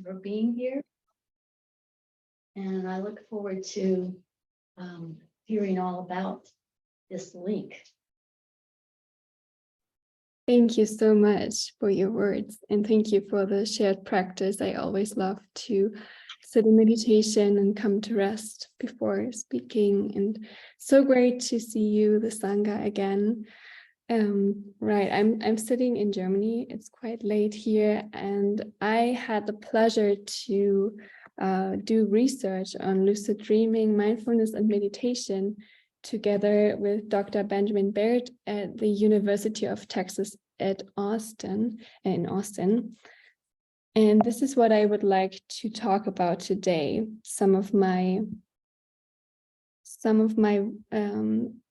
for being here. And I look forward to hearing all about this link. Thank you so much for your words, and thank you for the shared practice. I always love to sit in meditation and come to rest before speaking, and so great to see you, the Sangha, again. Right, I'm sitting in Germany. It's quite late here, and I had the pleasure to do research on lucid dreaming, mindfulness, and meditation together with Dr. Benjamin Baird at the University of Texas in Austin. And this is what I would like to talk about today. Some of my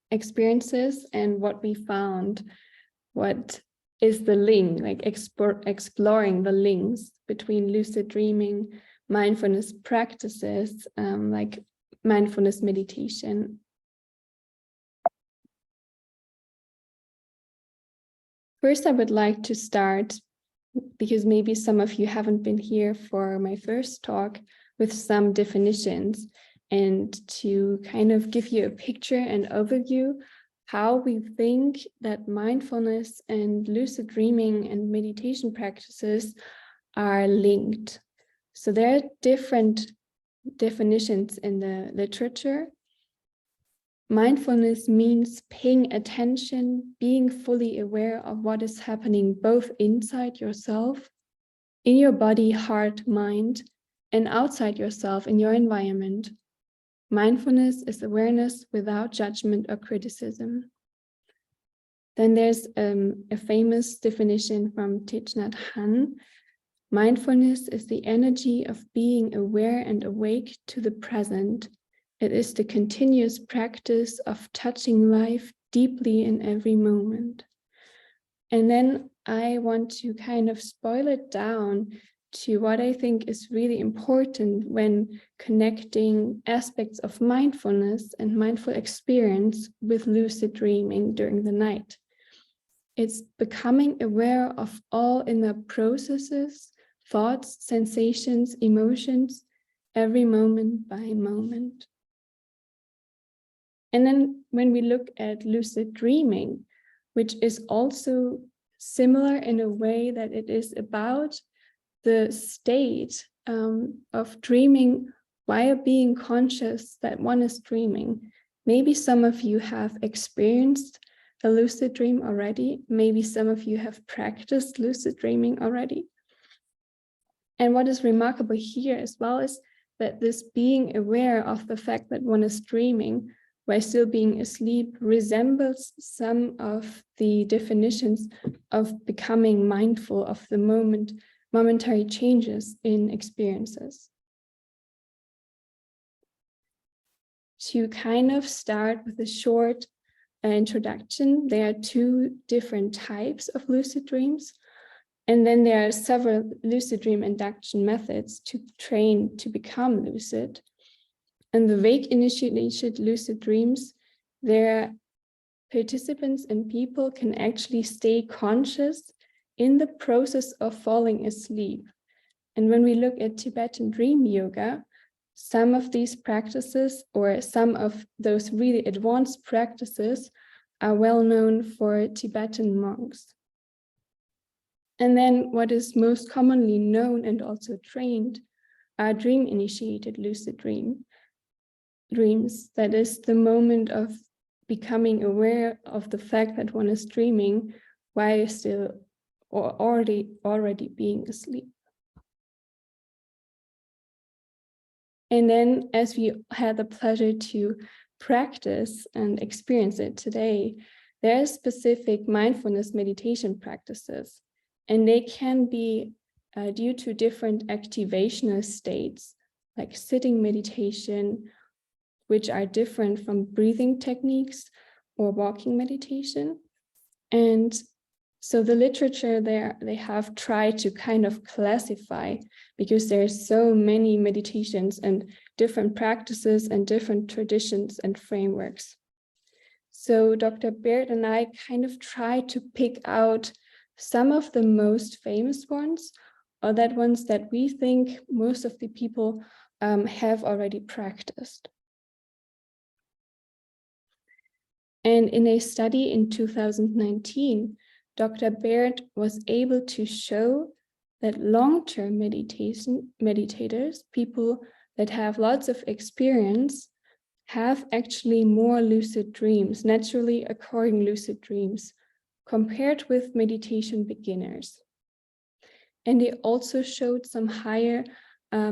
experiences and what we found, what is the link, like exploring the links between lucid dreaming, mindfulness practices, like mindfulness meditation. First, I would like to start, because maybe some of you haven't been here for my first talk, with some definitions, and to kind of give you a picture and overview how we think that mindfulness and lucid dreaming and meditation practices are linked. So there are different definitions in the literature. Mindfulness means paying attention, being fully aware of what is happening both inside yourself, in your body, heart, mind, and outside yourself in your environment. Mindfulness is awareness without judgment or criticism. Then there's a famous definition from Thich Nhat Hanh. Mindfulness is the energy of being aware and awake to the present. It is the continuous practice of touching life deeply in every moment. And then I want to kind of boil it down to what I think is really important when connecting aspects of mindfulness and mindful experience with lucid dreaming during the night. It's becoming aware of all inner processes, thoughts, sensations, emotions, every moment by moment. And then when we look at lucid dreaming, which is also similar in a way that it is about the state of dreaming while being conscious that one is dreaming. Maybe some of you have experienced a lucid dream already. Maybe some of you have practiced lucid dreaming already. And what is remarkable here as well is that this being aware of the fact that one is dreaming while still being asleep resembles some of the definitions of becoming mindful of the momentary changes in experiences. To kind of start with a short introduction, there are two different types of lucid dreams. And then there are several lucid dream induction methods to train to become lucid. And the wake-initiated lucid dreams, their participants and people can actually stay conscious in the process of falling asleep. And when we look at Tibetan dream yoga, some of these practices or some of those really advanced practices are well known for Tibetan monks. And then what is most commonly known and also trained are dream-initiated lucid dreams. That is the moment of becoming aware of the fact that one is dreaming while still or already being asleep. And then as we had the pleasure to practice and experience it today, there are specific mindfulness meditation practices, and they can be due to different activational states, like sitting meditation, which are different from breathing techniques or walking meditation. And so the literature there, they have tried to kind of classify, because there's so many meditations and different practices and different traditions and frameworks. So Dr. Baird and I kind of tried to pick out some of the most famous ones or that ones that we think most of the people have already practiced. And in a study in 2019, Dr. Baird was able to show that long-term meditators, people that have lots of experience, have actually more lucid dreams, naturally occurring lucid dreams, compared with meditation beginners. And they also showed some higher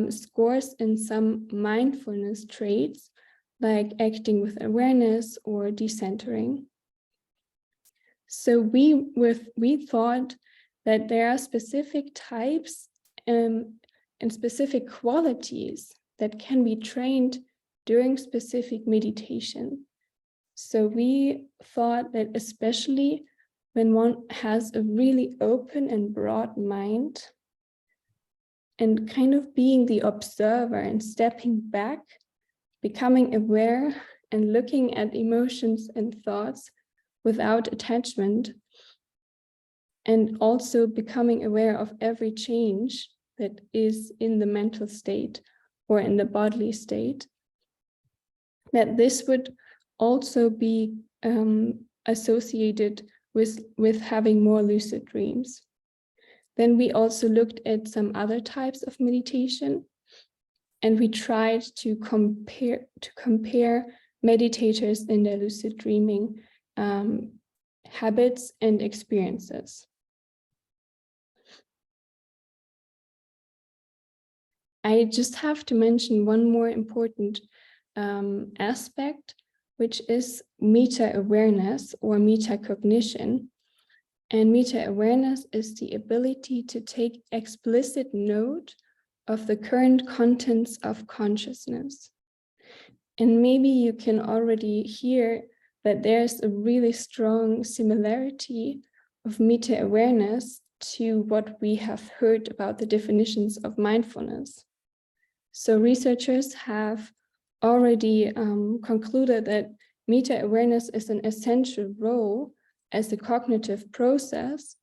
scores in some mindfulness traits, like acting with awareness or decentering. So we thought that there are specific types and specific qualities that can be trained during specific meditation. So we thought that especially when one has a really open and broad mind and kind of being the observer and stepping back, becoming aware and looking at emotions and thoughts without attachment, and also becoming aware of every change that is in the mental state or in the bodily state, that this would also be associated with having more lucid dreams. Then we also looked at some other types of meditation, and we tried to compare meditators in their lucid dreaming habits and experiences. I just have to mention one more important aspect, which is meta-awareness or metacognition. And meta-awareness is the ability to take explicit note of the current contents of consciousness. And maybe you can already hear that there's a really strong similarity of meta-awareness to what we have heard about the definitions of mindfulness. So researchers have already concluded that meta-awareness is an essential role as a cognitive process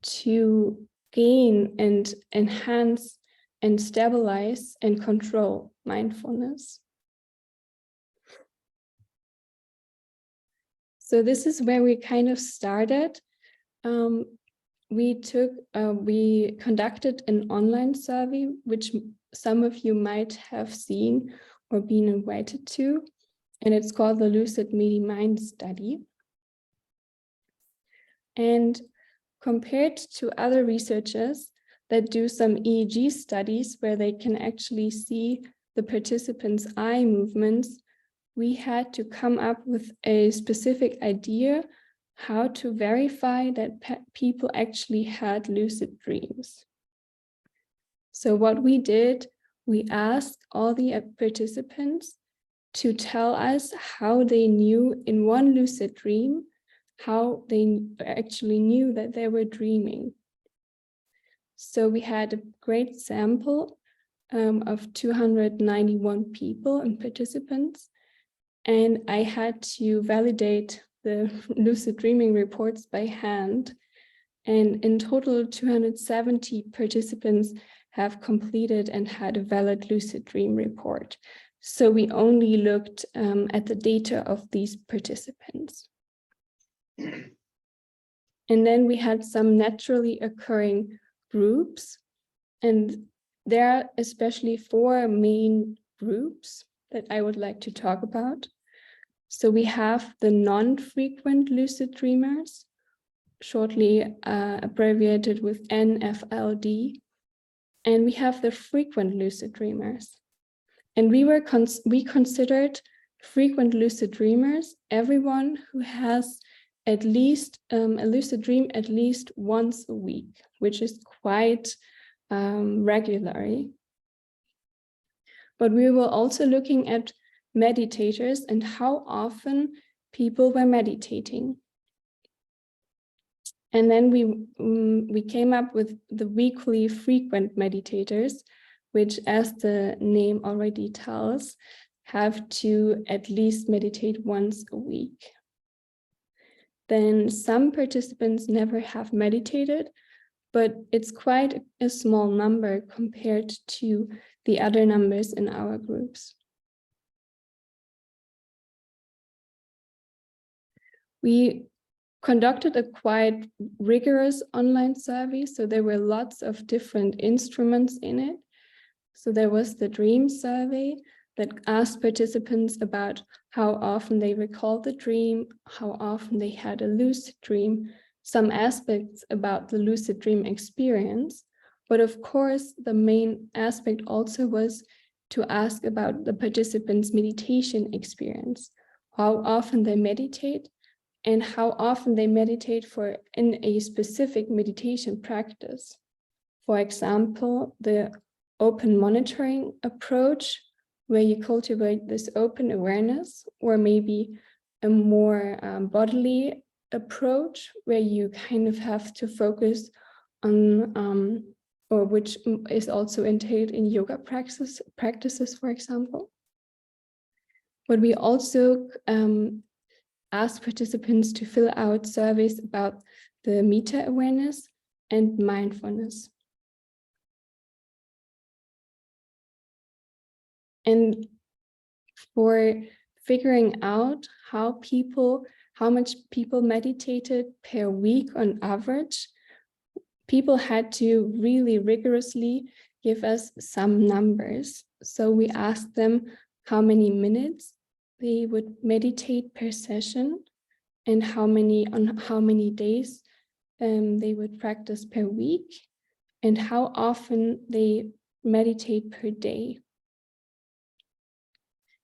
to gain and enhance and stabilize and control mindfulness. So this is where we kind of started. We conducted an online survey, which some of you might have seen or been invited to, and it's called the Lucid Mind Study. And compared to other researchers that do some EEG studies where they can actually see the participants' eye movements, we had to come up with a specific idea how to verify that people actually had lucid dreams. So what we did, we asked all the participants to tell us how they knew in one lucid dream, how they actually knew that they were dreaming. So we had a great sample of 291 people and participants, and I had to validate the lucid dreaming reports by hand. And in total, 270 participants have completed and had a valid lucid dream report. So we only looked at the data of these participants. And then we had some naturally occurring groups, and there are especially 4 main groups that I would like to talk about. So we have the non-frequent lucid dreamers, shortly abbreviated with NFLD, and we have the frequent lucid dreamers. And we considered frequent lucid dreamers everyone who has at least a lucid dream at least once a week, which is quite regularly. But we were also looking at meditators and how often people were meditating. And then we came up with the weekly frequent meditators, which, as the name already tells, have to at least meditate once a week. Then some participants never have meditated, but it's quite a small number compared to the other numbers in our groups. We conducted a quite rigorous online survey, so there were lots of different instruments in it. So there was the dream survey that asked participants about how often they recalled the dream, how often they had a lucid dream, some aspects about the lucid dream experience. But of course, the main aspect also was to ask about the participants' meditation experience, how often they meditate, and how often they meditate in a specific meditation practice. For example, the open monitoring approach, where you cultivate this open awareness, or maybe a more bodily approach, where you kind of have to focus on, or which is also entailed in yoga practices, for example. But we also ask participants to fill out surveys about the meta-awareness and mindfulness. And for figuring out how much people meditated per week on average, people had to really rigorously give us some numbers. So we asked them how many minutes they would meditate per session, and on how many days they would practice per week, and how often they meditate per day,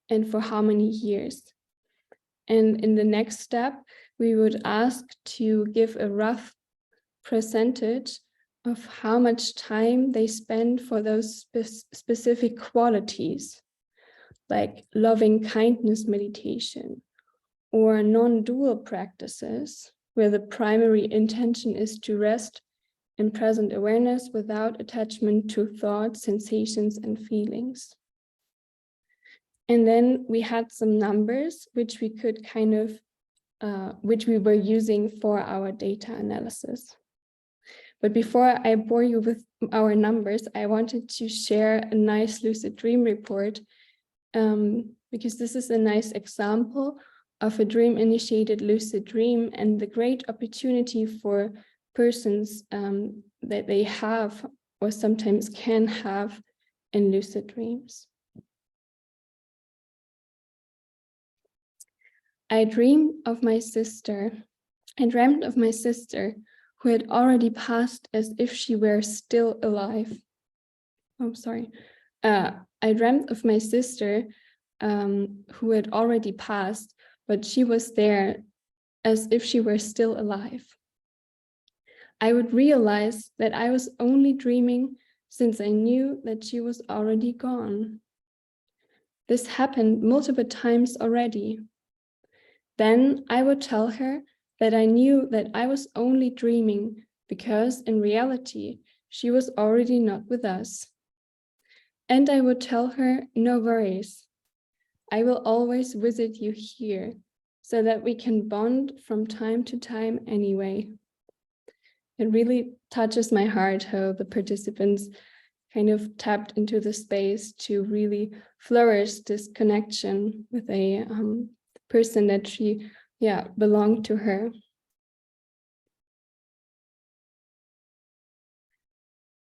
and for how many years. And in the next step, we would ask to give a rough percentage of how much time they spend for those specific qualities, like loving kindness meditation or non-dual practices, where the primary intention is to rest in present awareness without attachment to thoughts, sensations, and feelings. And then we had some numbers which we could which we were using for our data analysis. But before I bore you with our numbers, I wanted to share a nice lucid dream report, because this is a nice example of a dream-initiated lucid dream and the great opportunity for persons that they have or sometimes can have in lucid dreams. I dreamed of my sister who had already passed as if she were still alive. Oh, sorry. I dreamt of my sister who had already passed, but she was there as if she were still alive. I would realize that I was only dreaming since I knew that she was already gone. This happened multiple times already. Then I would tell her that I knew that I was only dreaming because in reality, she was already not with us. And I would tell her, no worries. I will always visit you here so that we can bond from time to time anyway. It really touches my heart how the participants kind of tapped into the space to really flourish this connection with a person that she belonged to her.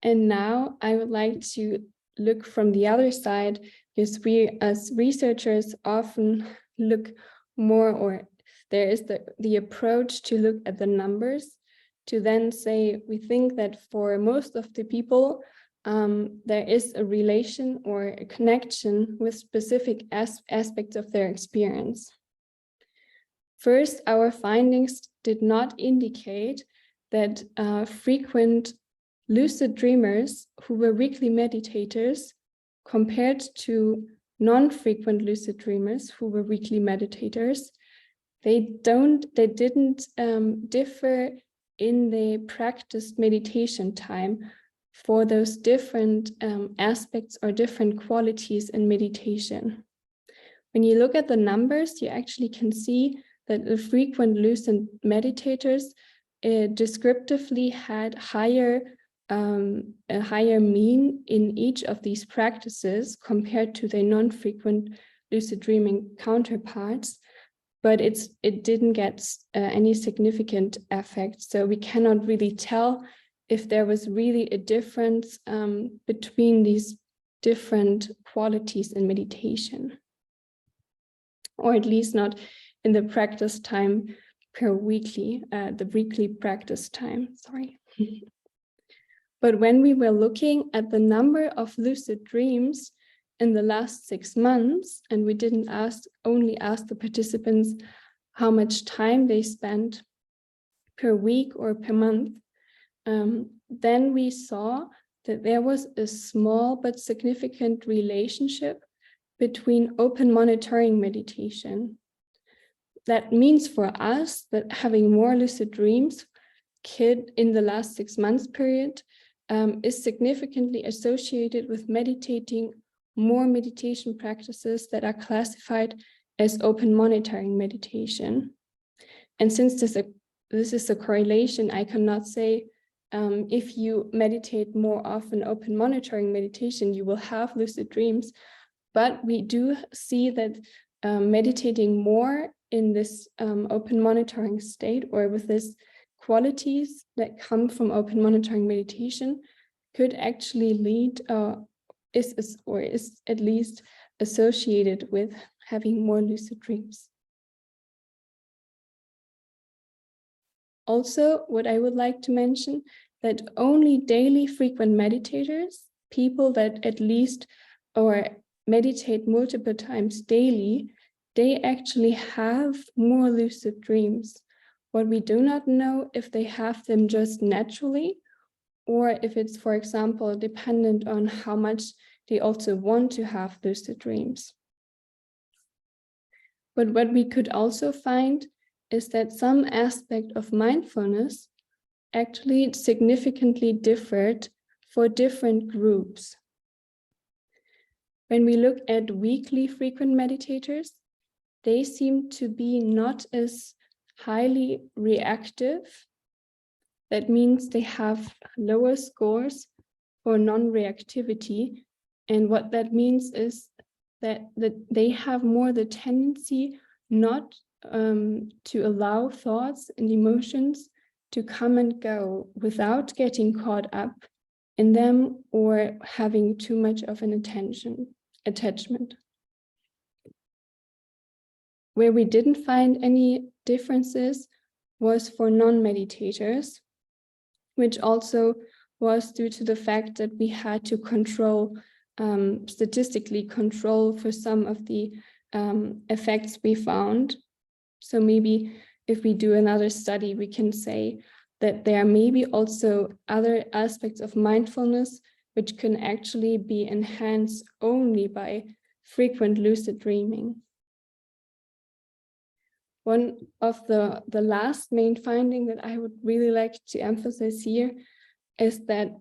And now I would like to look from the other side, because we as researchers often look more, or there is the approach to look at the numbers, to then say we think that for most of the people there is a relation or a connection with specific aspects of their experience. First, our findings did not indicate that frequent lucid dreamers who were weekly meditators compared to non-frequent lucid dreamers who were weekly meditators, they didn't differ in the practiced meditation time for those different aspects or different qualities in meditation. When you look at the numbers, you actually can see that the frequent lucid meditators descriptively had a higher mean in each of these practices compared to their non-frequent lucid dreaming counterparts, but it didn't get any significant effect. So we cannot really tell if there was really a difference between these different qualities in meditation, or at least not in the practice time per weekly, the weekly practice time, sorry. But when we were looking at the number of lucid dreams in the last 6 months, and we didn't only ask the participants how much time they spent per week or per month, then we saw that there was a small but significant relationship between open monitoring meditation. That means for us that having more lucid dreams in the last 6 months period is significantly associated with meditating more meditation practices that are classified as open monitoring meditation. And since this is a correlation, I cannot say if you meditate more often open monitoring meditation, you will have lucid dreams. But we do see that meditating more in this open monitoring state, or with these qualities that come from open monitoring meditation, could actually lead is at least associated with having more lucid dreams. Also, what I would like to mention, that only daily frequent meditators, people that at least or meditate multiple times daily, they actually have more lucid dreams. What we do not know if they have them just naturally, or if it's, for example, dependent on how much they also want to have lucid dreams. But what we could also find is that some aspect of mindfulness actually significantly differed for different groups. When we look at weekly frequent meditators, they seem to be not as highly reactive. That means they have lower scores for non-reactivity. And what that means is that they have more the tendency not to allow thoughts and emotions to come and go without getting caught up in them or having too much of an attachment. Where we didn't find any differences was for non-meditators, which also was due to the fact that we had to statistically control for some of the effects we found. So maybe if we do another study, we can say that there may be also other aspects of mindfulness which can actually be enhanced only by frequent lucid dreaming. One of the last main finding that I would really like to emphasize here is that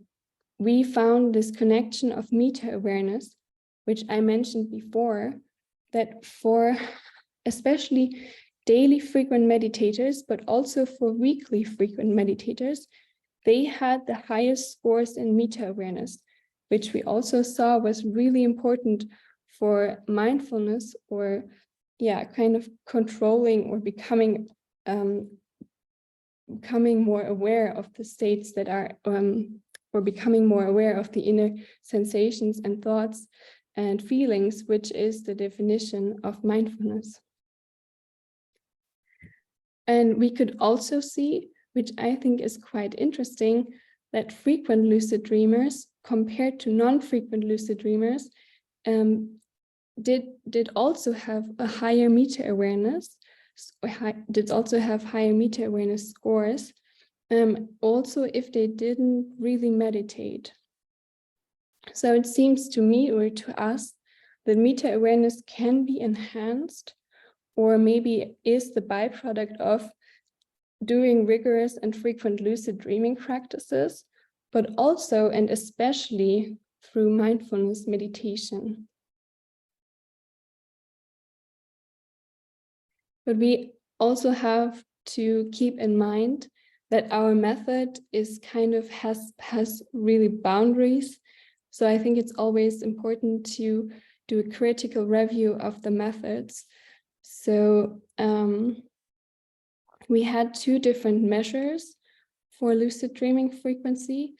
we found this connection of meta-awareness, which I mentioned before, that for especially daily frequent meditators, but also for weekly frequent meditators, they had the highest scores in meta-awareness, which we also saw was really important for mindfulness, or kind of controlling or becoming more aware of the states that are, or becoming more aware of the inner sensations and thoughts and feelings, which is the definition of mindfulness. And we could also see, which I think is quite interesting, that frequent lucid dreamers compared to non-frequent lucid dreamers did also have a higher meta-awareness, did also have higher meta-awareness scores, also if they didn't really meditate. So it seems to me, or to us, that meta-awareness can be enhanced, or maybe is the byproduct of doing rigorous and frequent lucid dreaming practices, but also and especially through mindfulness meditation. But we also have to keep in mind that our method is kind of has really boundaries. So I think it's always important to do a critical review of the methods. So we had 2 different measures for lucid dreaming frequency.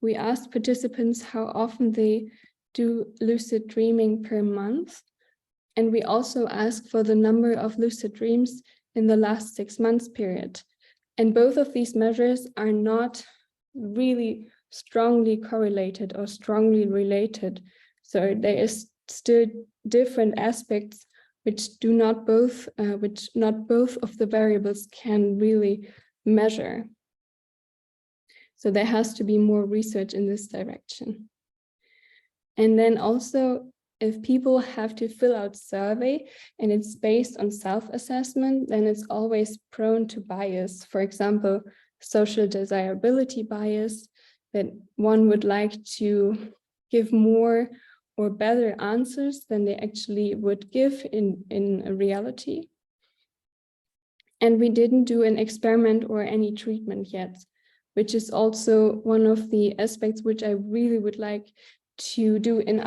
We asked participants how often they do lucid dreaming per month. And we also asked for the number of lucid dreams in the last 6 months period. And both of these measures are not really strongly correlated or strongly related. So there is still different aspects which not both of the variables can really measure. So there has to be more research in this direction. And then also, if people have to fill out survey and it's based on self-assessment, then it's always prone to bias. For example, social desirability bias, that one would like to give more or better answers than they actually would give in a reality. And we didn't do an experiment or any treatment yet, which is also one of the aspects which I really would like to do in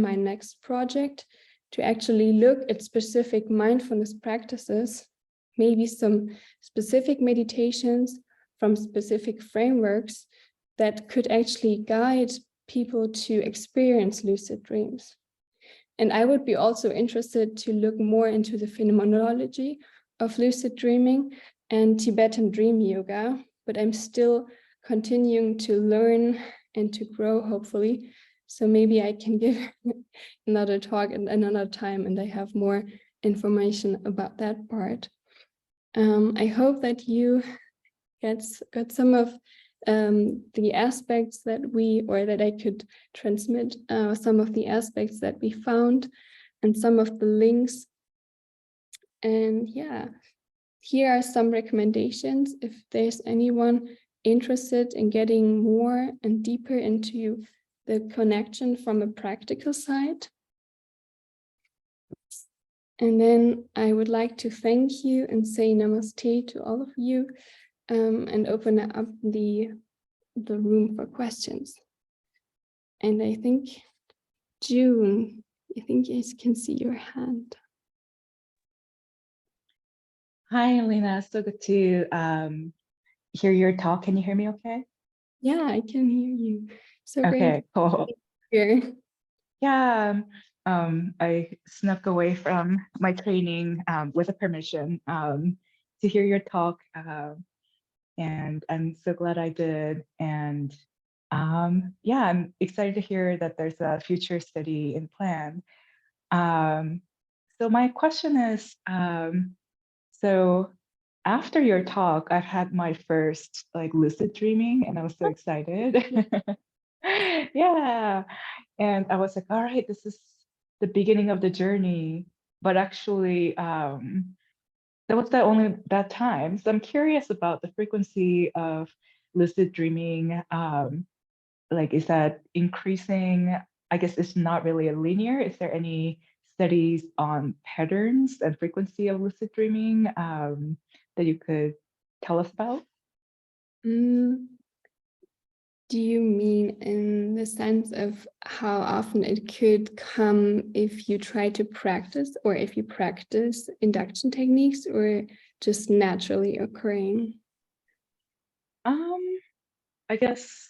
my next project, to actually look at specific mindfulness practices, maybe some specific meditations from specific frameworks that could actually guide people to experience lucid dreams. And I would be also interested to look more into the phenomenology of lucid dreaming and Tibetan dream yoga, but I'm still continuing to learn and to grow, hopefully. So maybe I can give another talk at another time and I have more information about that part. I hope that you got some of the aspects that I could transmit some of the aspects that we found and some of the links. And yeah, here are some recommendations if there's anyone interested in getting more and deeper into the connection from a practical side. And then I would like to thank you and say namaste to all of you, and open up the room for questions. And I think, June, I think I can see your hand. Hi, Elena. So good to hear your talk. Can you hear me okay? Yeah, I can hear you. So okay, great. Cool. Here. Yeah, I snuck away from my training with a permission to hear your talk. And I'm so glad I did. And yeah, I'm excited to hear that there's a future study in plan. So my question is, so after your talk, I've had my first like lucid dreaming and I was so excited. Yeah. And I was like, all right, this is the beginning of the journey. But actually, that was only that time. So I'm curious about the frequency of lucid dreaming. Like, is that increasing? I guess it's not really a linear. Is there any studies on patterns and frequency of lucid dreaming that you could tell us about? Do you mean in the sense of how often it could come if you try to practice, or if you practice induction techniques, or just naturally occurring? I guess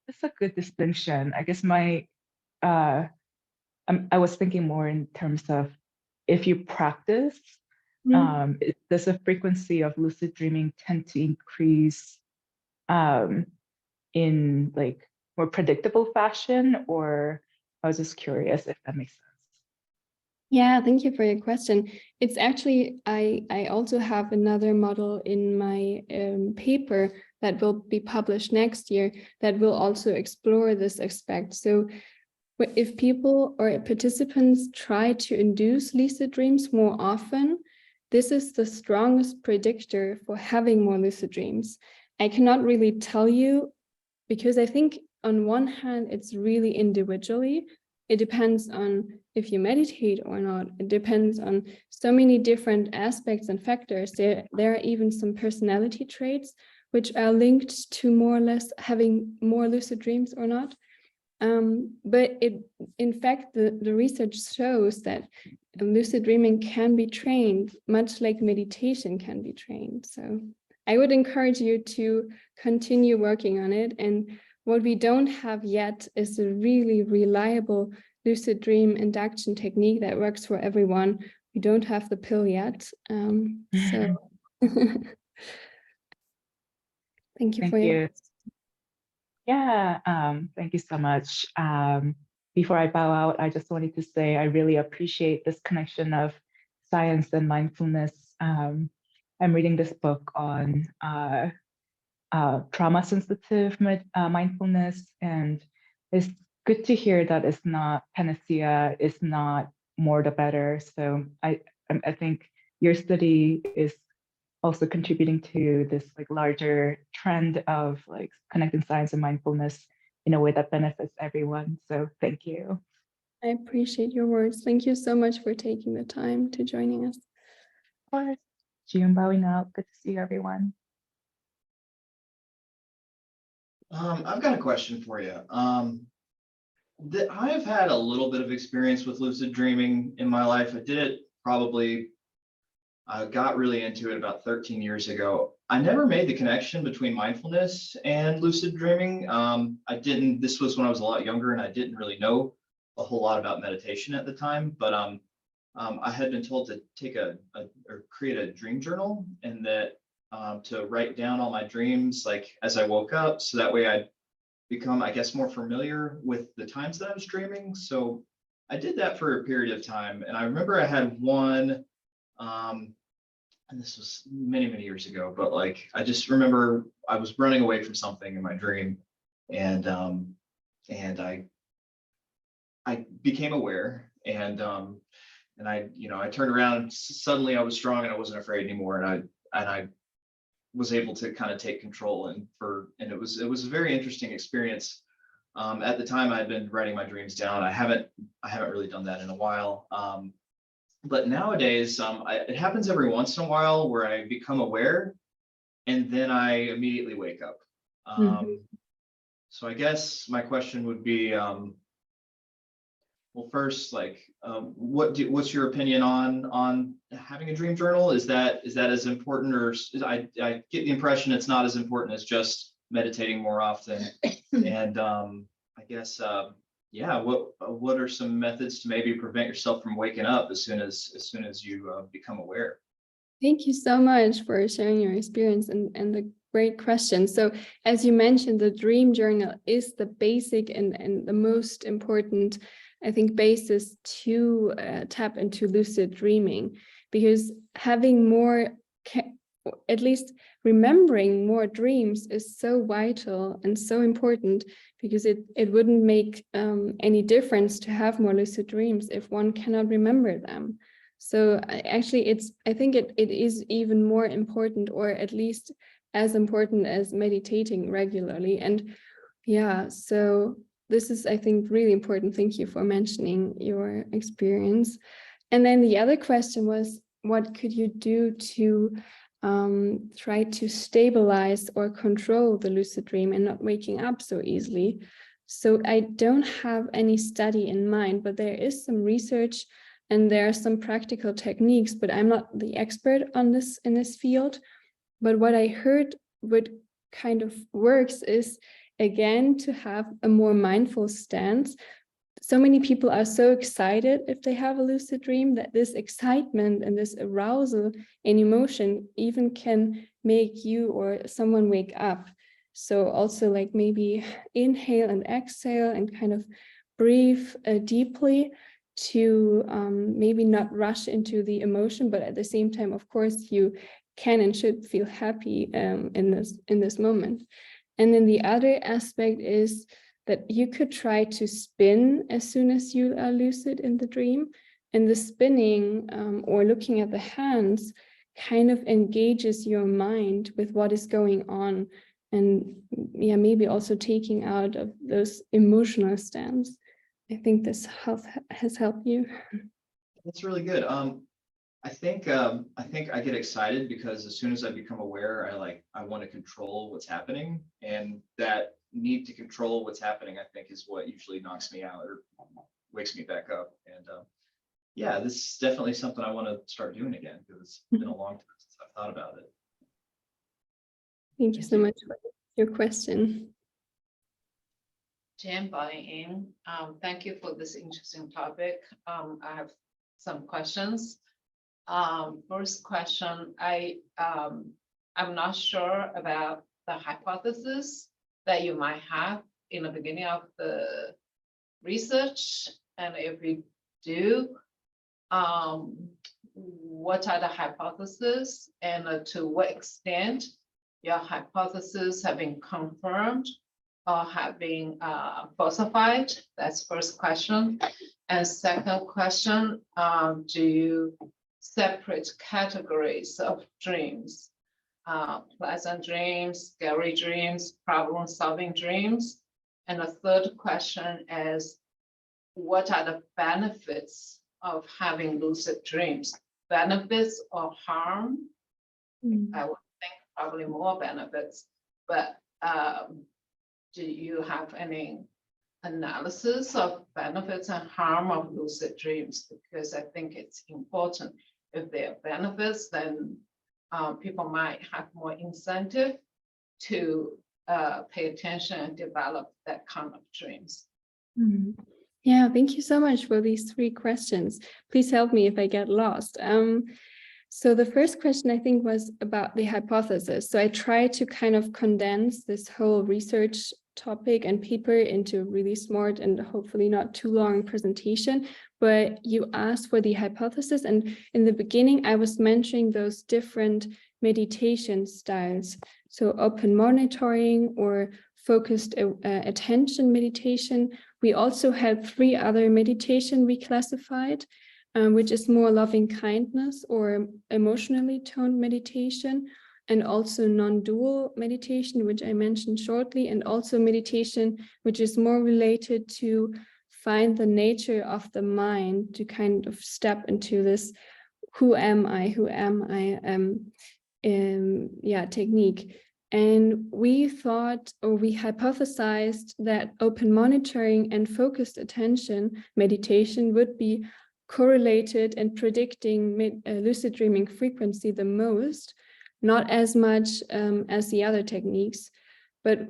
that's a good distinction. I guess I was thinking more in terms of if you practice, does the frequency of lucid dreaming tend to increase in like more predictable fashion, or I was just curious if that makes sense. Yeah, thank you for your question. It's actually, I also have another model in my paper that will be published next year that will also explore this aspect. So if people or participants try to induce lucid dreams more often, this is the strongest predictor for having more lucid dreams. I cannot really tell you, because I think on one hand, it's really individually. It depends on if you meditate or not. It depends on so many different aspects and factors. There are even some personality traits which are linked to more or less having more lucid dreams or not. But in fact, the research shows that lucid dreaming can be trained, much like meditation can be trained. So I would encourage you to continue working on it. And what we don't have yet is a really reliable lucid dream induction technique that works for everyone. We don't have the pill yet. So thank you for your. Yeah, thank you so much. Before I bow out, I just wanted to say I really appreciate this connection of science and mindfulness. I'm reading this book on trauma-sensitive mindfulness, and it's good to hear that it's not panacea, it's not more the better. So I think your study is also contributing to this like larger trend of like connecting science and mindfulness in a way that benefits everyone. So thank you. I appreciate your words. Thank you so much for taking the time to joining us. Of course. June bowing out. Good to see you, everyone. I've got a question for you. I've had a little bit of experience with lucid dreaming in my life. I did it probably, I got really into it about 13 years ago. I never made the connection between mindfulness and lucid dreaming. This was when I was a lot younger and I didn't really know a whole lot about meditation at the time, but I had been told to take or create a dream journal, and that to write down all my dreams like as I woke up, so that way I'd become, I guess, more familiar with the times that I was dreaming. So I did that for a period of time, and I remember I had one, and this was many, many years ago, but like I just remember I was running away from something in my dream, and I became aware, and I turned around and suddenly I was strong and I wasn't afraid anymore, and I was able to kind of take control, and it was a very interesting experience. At the time I had been writing my dreams down. I haven't really done that in a while. But nowadays, it happens every once in a while where I become aware and then I immediately wake up. So I guess my question would be, well, first, like, what's your opinion on having a dream journal? Is that as important, or I get the impression it's not as important as just meditating more often? And I guess, yeah, what are some methods to maybe prevent yourself from waking up as soon as you become aware? Thank you so much for sharing your experience and the great question. So as you mentioned, the dream journal is the basic and the most important, I think, basis to tap into lucid dreaming, because having more, at least remembering more dreams is so vital and so important, because it wouldn't make any difference to have more lucid dreams if one cannot remember them. So actually, I think it is even more important, or at least as important as meditating regularly. And yeah, so this is, I think, really important. Thank you for mentioning your experience. And then the other question was, what could you do to try to stabilize or control the lucid dream and not waking up so easily? So I don't have any study in mind, but there is some research and there are some practical techniques, but I'm not the expert on this in this field. But what I heard, what kind of works is, again, to have a more mindful stance. So many people are so excited if they have a lucid dream that this excitement and this arousal and emotion even can make you or someone wake up. So also, like, maybe inhale and exhale and kind of breathe deeply to maybe not rush into the emotion, but at the same time, of course, you can and should feel happy in this moment. And then the other aspect is that you could try to spin as soon as you are lucid in the dream. And the spinning or looking at the hands kind of engages your mind with what is going on. And yeah, maybe also taking out of those emotional stands. I think this has helped you. That's really good. I think I get excited because as soon as I become aware, I want to control what's happening, and that need to control what's happening, I think, is what usually knocks me out or wakes me back up. And yeah, this is definitely something I want to start doing again because it's been a long time since I've thought about it. Thank you so much for your question. Jan buying in. Thank you for this interesting topic. I have some questions. First question, I'm not sure about the hypothesis that you might have in the beginning of the research, and if you do, what are the hypotheses, and to what extent your hypotheses have been confirmed or have been falsified? That's first question. And second question, do you separate categories of dreams? Pleasant dreams, scary dreams, problem-solving dreams? And the third question is, what are the benefits of having lucid dreams? Benefits or harm? I would think probably more benefits, but do you have any analysis of benefits and harm of lucid dreams? Because I think it's important. If there are benefits, then people might have more incentive to pay attention and develop that kind of dreams. Yeah, thank you so much for these 3 questions. Please help me if I get lost. So the first question I think was about the hypothesis. So I tried to kind of condense this whole research topic and paper into a really smart and hopefully not too long presentation, but you asked for the hypothesis, and in the beginning I was mentioning those different meditation styles. So open monitoring or focused attention meditation. We also had 3 other meditation we classified, which is more loving kindness or emotionally toned meditation, and also non-dual meditation, which I mentioned shortly, and also meditation, which is more related to find the nature of the mind, to kind of step into this who am I technique. And we thought, or we hypothesized, that open monitoring and focused attention meditation would be correlated and predicting lucid dreaming frequency the most, not as much as the other techniques, but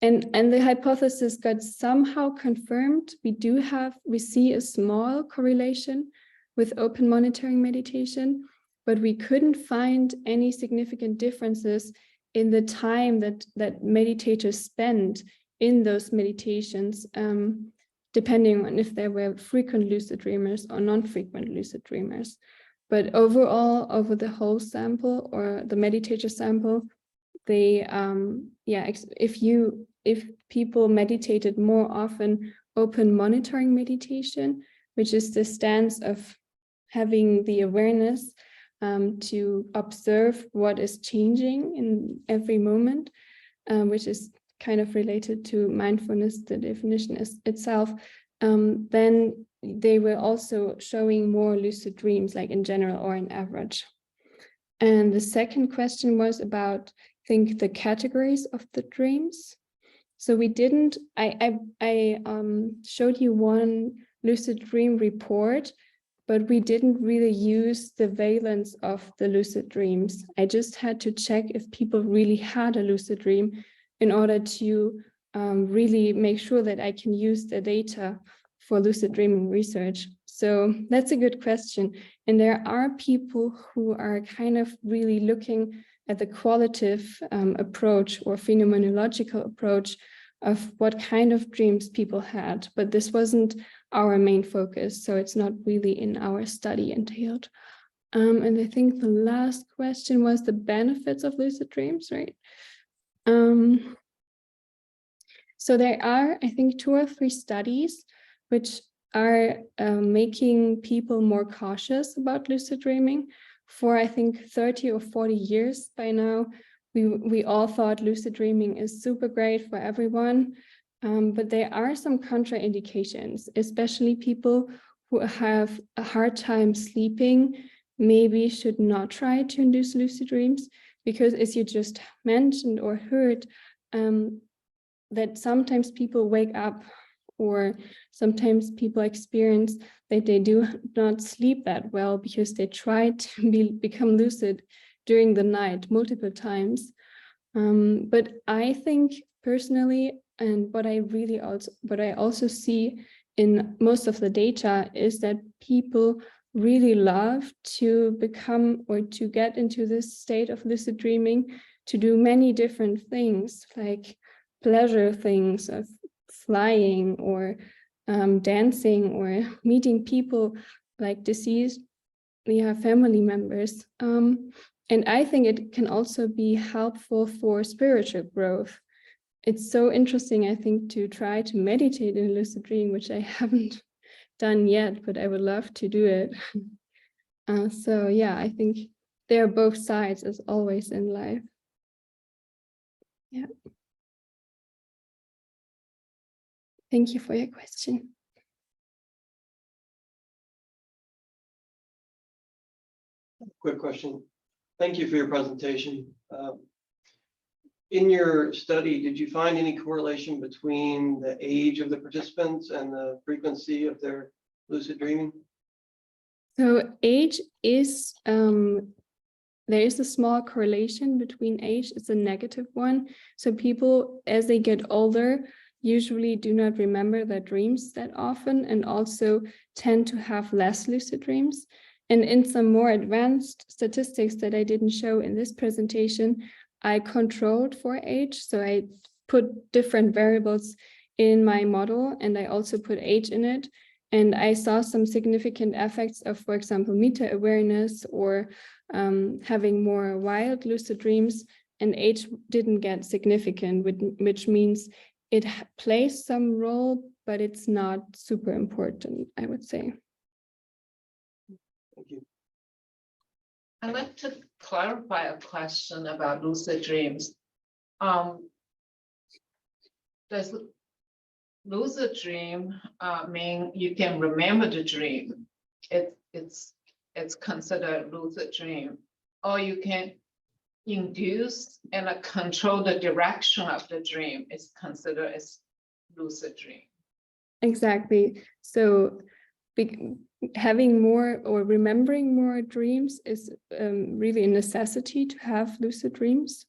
and the hypothesis got somehow confirmed. We see a small correlation with open monitoring meditation, but we couldn't find any significant differences in the time that meditators spend in those meditations, depending on if they were frequent lucid dreamers or non-frequent lucid dreamers. But overall, over the whole sample or the meditator sample, they, if people meditated more often open monitoring meditation, which is the stance of having the awareness to observe what is changing in every moment, which is kind of related to mindfulness, the definition itself, then they were also showing more lucid dreams, like in general or in average. And the second question was about, I think, the categories of the dreams. So we didn't, I showed you one lucid dream report, but we didn't really use the valence of the lucid dreams. I just had to check if people really had a lucid dream in order to really make sure that I can use the data for lucid dreaming research. So that's a good question. And there are people who are kind of really looking at the qualitative approach or phenomenological approach of what kind of dreams people had, but this wasn't our main focus, so it's not really in our study entailed. And I think the last question was the benefits of lucid dreams, right? So there are, I think, 2 or 3 studies which are making people more cautious about lucid dreaming. For, I think, 30 or 40 years by now, we all thought lucid dreaming is super great for everyone, but there are some contraindications, especially people who have a hard time sleeping maybe should not try to induce lucid dreams, because as you just mentioned or heard, that sometimes people wake up, or sometimes people experience that they do not sleep that well because they try to become lucid during the night multiple times. But I think personally, and what I also see in most of the data is that people really love to become or to get into this state of lucid dreaming, to do many different things, like pleasure things of flying or dancing or meeting people like deceased, we have family members. And I think it can also be helpful for spiritual growth. It's so interesting, I think, to try to meditate in a lucid dream, which I haven't done yet, but I would love to do it. So yeah, I think there are both sides, as always in life. Yeah. Thank you for your question. Quick question. Thank you for your presentation. In your study, did you find any correlation between the age of the participants and the frequency of their lucid dreaming? So age is, there is a small correlation between age. It's a negative one. So people, as they get older, usually do not remember their dreams that often, and also tend to have less lucid dreams. And in some more advanced statistics that I didn't show in this presentation, I controlled for age. So I put different variables in my model, and I also put age in it. And I saw some significant effects of, for example, meta-awareness or having more wild lucid dreams, and age didn't get significant, which means it plays some role, but it's not super important, I would say. Thank you. I'd like to clarify a question about lucid dreams. Does lucid dream mean you can remember the dream? It's considered lucid dream, or you can induce and control the direction of the dream. It's considered as lucid dream. Exactly. So having more or remembering more dreams is really a necessity to have lucid dreams.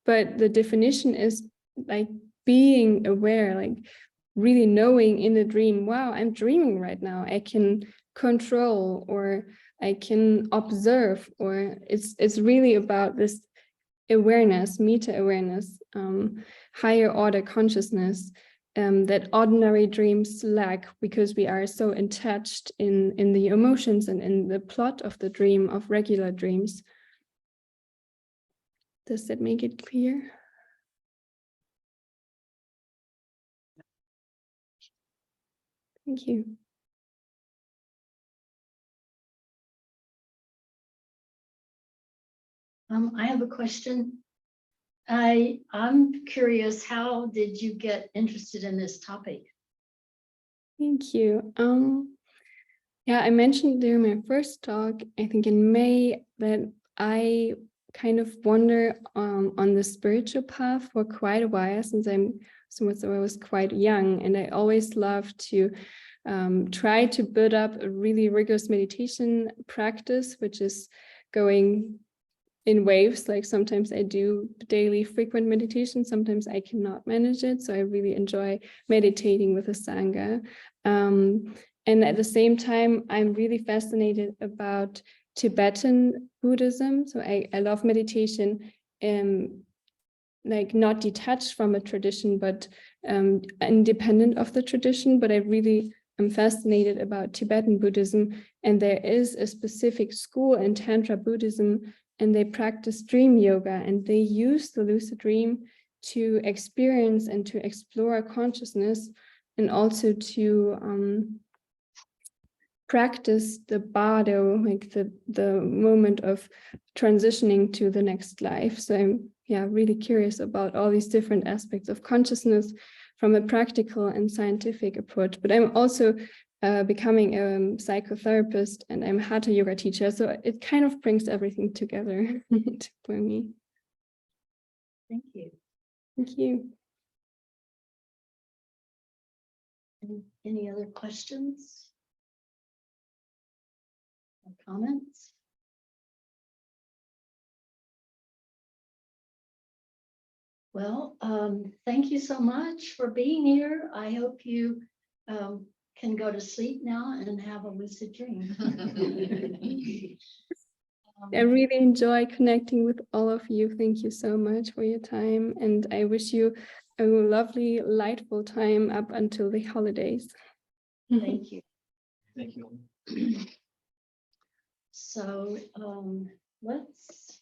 But the definition is like being aware, like really knowing in a dream, wow, I'm dreaming right now. I can control, or I can observe, or it's really about this awareness, meta-awareness, higher order consciousness, that ordinary dreams lack, because we are so attached in the emotions and in the plot of the dream, of regular dreams. Does that make it clear? Thank you. I have a question. I'm curious, how did you get interested in this topic? Thank you. Yeah, I mentioned during my first talk, I think in May, that I kind of wander on the spiritual path for quite a while, since I was quite young, and I always loved to try to build up a really rigorous meditation practice, which is going in waves. Like sometimes I do daily frequent meditation, sometimes I cannot manage it. So I really enjoy meditating with a Sangha. And at the same time, I'm really fascinated about Tibetan Buddhism. So I love meditation, like not detached from a tradition, but independent of the tradition. But I really am fascinated about Tibetan Buddhism. And there is a specific school in Tantra Buddhism, and they practice dream yoga, and they use the lucid dream to experience and to explore consciousness, and also to practice the bardo, like the moment of transitioning to the next life. So I'm really curious about all these different aspects of consciousness from a practical and scientific approach. But I'm also becoming a psychotherapist, and I'm a hatha yoga teacher. So it kind of brings everything together for me. Thank you. Thank you. Any other questions? Or comments? Well, thank you so much for being here. I hope you can go to sleep now and have a lucid dream. I really enjoy connecting with all of you. Thank you so much for your time, and I wish you a lovely, lightful time up until the holidays. Thank you. Thank you. So let's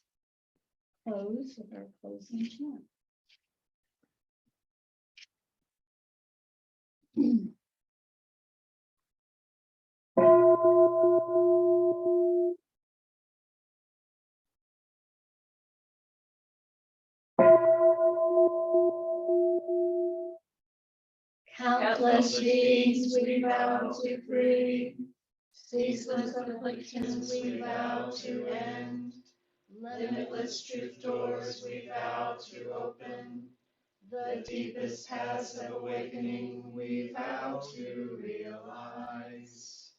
close with our closing chant. Countless beings we vow to free, ceaseless afflictions we vow to end, limitless truth doors we vow to open, the deepest paths of awakening we vow to realize.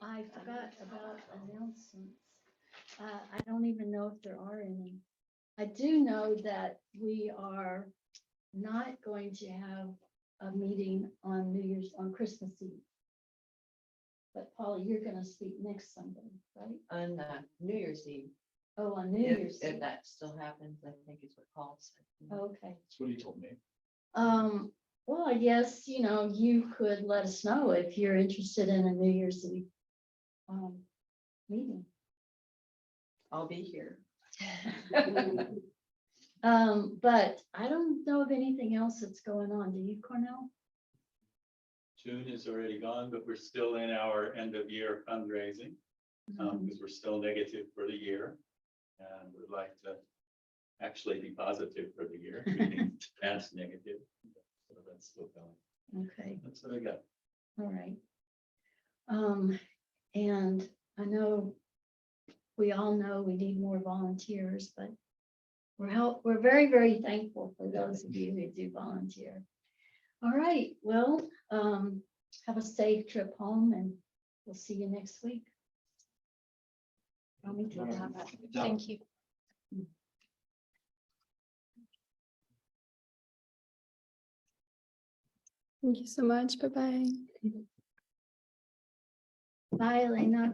I forgot about announcements. I don't even know if there are any. I do know that we are not going to have a meeting on Christmas Eve. But Paula, you're gonna speak next Sunday, right? On New Year's Eve, Oh, on New Year's if Eve. that still happens, I think is what Paul said. Okay. That's what he told me. Well, I guess, you could let us know if you're interested in a New Year's Eve meeting. I'll be here. But I don't know of anything else that's going on. Do you, Cornell? June is already gone, but we're still in our end of year fundraising, because we're still negative for the year. And we'd like to actually be positive for the year, meaning past negative. So that's still going. Okay. That's what I got. All right. And I know we all know we need more volunteers, but we're very, very thankful for those of you who do volunteer. All right, well, have a safe trip home and we'll see you next week. Thank you. Thank you so much. Bye-bye. Bye, Elena.